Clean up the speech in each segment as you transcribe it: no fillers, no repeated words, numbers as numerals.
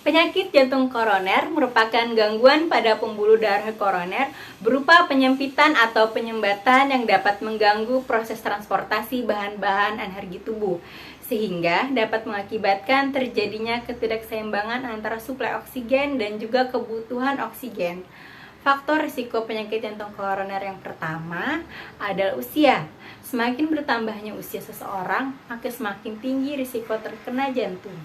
Penyakit jantung koroner merupakan gangguan pada pembuluh darah koroner berupa penyempitan atau penyumbatan yang dapat mengganggu proses transportasi bahan-bahan energi tubuh, sehingga dapat mengakibatkan terjadinya ketidakseimbangan antara suplai oksigen dan juga kebutuhan oksigen. Faktor risiko penyakit jantung koroner yang pertama adalah usia. Semakin bertambahnya usia seseorang, maka semakin tinggi risiko terkena jantung.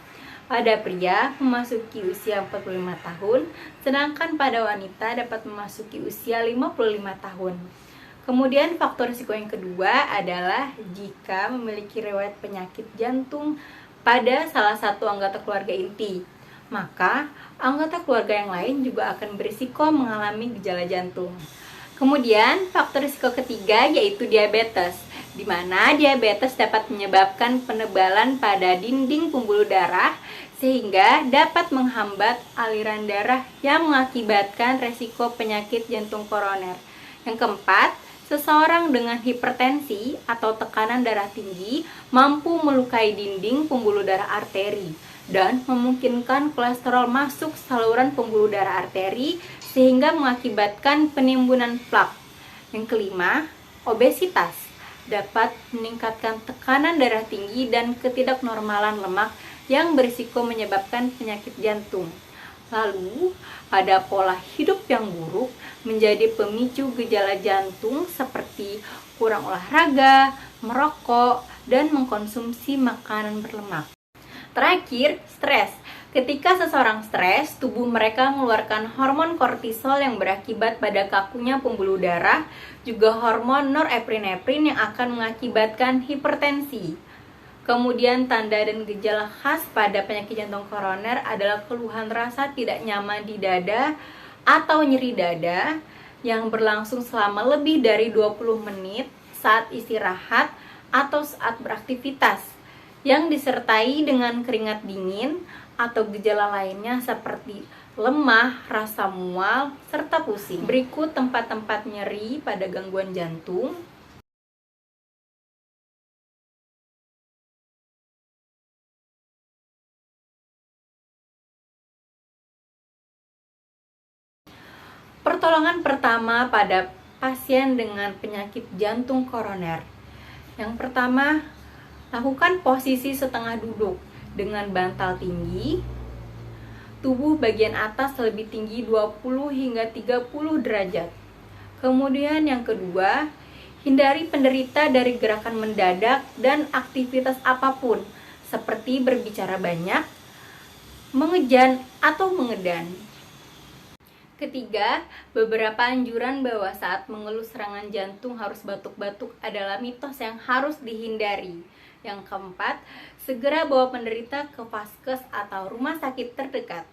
Pada pria memasuki usia 45 tahun, sedangkan pada wanita dapat memasuki usia 55 tahun. Kemudian faktor risiko yang kedua adalah jika memiliki riwayat penyakit jantung pada salah satu anggota keluarga inti, maka anggota keluarga yang lain juga akan berisiko mengalami gejala jantung. Kemudian faktor risiko ketiga yaitu diabetes, di mana diabetes dapat menyebabkan penebalan pada dinding pembuluh darah sehingga dapat menghambat aliran darah yang mengakibatkan resiko penyakit jantung koroner. Yang keempat, seseorang dengan hipertensi atau tekanan darah tinggi mampu melukai dinding pembuluh darah arteri dan memungkinkan kolesterol masuk saluran pembuluh darah arteri sehingga mengakibatkan penimbunan plak. Yang kelima, obesitas dapat meningkatkan tekanan darah tinggi dan ketidaknormalan lemak yang berisiko menyebabkan penyakit jantung. Lalu, ada pola hidup yang buruk menjadi pemicu gejala jantung seperti kurang olahraga, merokok, dan mengkonsumsi makanan berlemak. Terakhir, stres. Ketika seseorang stres, tubuh mereka mengeluarkan hormon kortisol yang berakibat pada kakunya pembuluh darah, juga hormon norepinefrin yang akan mengakibatkan hipertensi. Kemudian tanda dan gejala khas pada penyakit jantung koroner adalah keluhan rasa tidak nyaman di dada atau nyeri dada yang berlangsung selama lebih dari 20 menit saat istirahat atau saat beraktivitas, yang disertai dengan keringat dingin atau gejala lainnya seperti lemah, rasa mual, serta pusing. Berikut tempat-tempat nyeri pada gangguan jantung. Pertolongan pertama pada pasien dengan penyakit jantung koroner. Yang pertama, lakukan posisi setengah duduk dengan bantal tinggi. Tubuh bagian atas lebih tinggi 20 hingga 30 derajat. Kemudian yang kedua, hindari penderita dari gerakan mendadak dan aktivitas apapun seperti berbicara banyak, mengejan, atau mengedan. Ketiga, beberapa anjuran bahwa saat mengeluh serangan jantung harus batuk-batuk adalah mitos yang harus dihindari. Yang keempat, segera bawa penderita ke vaskes atau rumah sakit terdekat.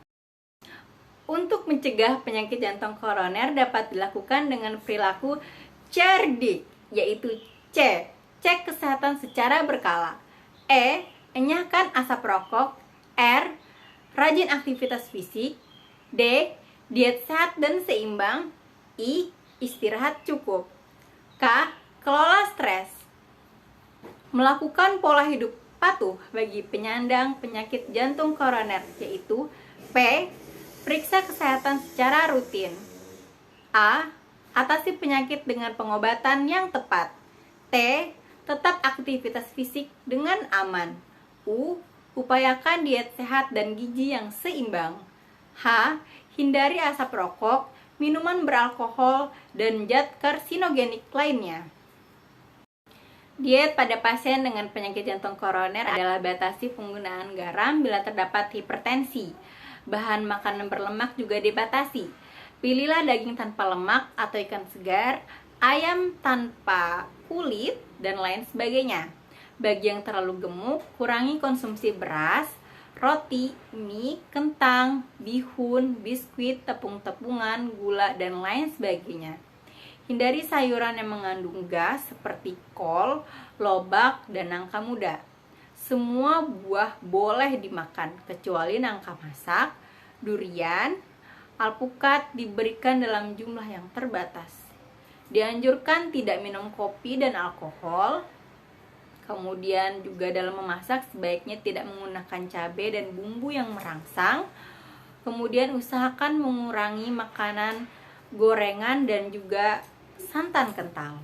Untuk mencegah penyakit jantung koroner dapat dilakukan dengan perilaku cerdik, yaitu C. Cek kesehatan secara berkala. E. Enyahkan asap rokok. R. Rajin aktivitas fisik. D. Diet sehat dan seimbang. I. Istirahat cukup. K. Kelola stres. Melakukan pola hidup patuh bagi penyandang penyakit jantung koroner, yaitu P. Periksa kesehatan secara rutin. A. Atasi penyakit dengan pengobatan yang tepat. T. Tetap aktivitas fisik dengan aman. U. Upayakan diet sehat dan gizi yang seimbang. H. Hindari asap rokok, minuman beralkohol, dan zat karsinogenik lainnya. Diet pada pasien dengan penyakit jantung koroner adalah batasi penggunaan garam bila terdapat hipertensi. Bahan makanan berlemak juga dibatasi. Pilihlah daging tanpa lemak atau ikan segar, ayam tanpa kulit, dan lain sebagainya. Bagi yang terlalu gemuk, kurangi konsumsi beras, roti, mie, kentang, bihun, biskuit, tepung-tepungan, gula, dan lain sebagainya. Hindari sayuran yang mengandung gas seperti kol, lobak, dan nangka muda. Semua buah boleh dimakan kecuali nangka masak, durian, alpukat diberikan dalam jumlah yang terbatas. Dianjurkan tidak minum kopi dan alkohol. Kemudian juga dalam memasak sebaiknya tidak menggunakan cabai dan bumbu yang merangsang. Kemudian usahakan mengurangi makanan gorengan dan juga santan kental.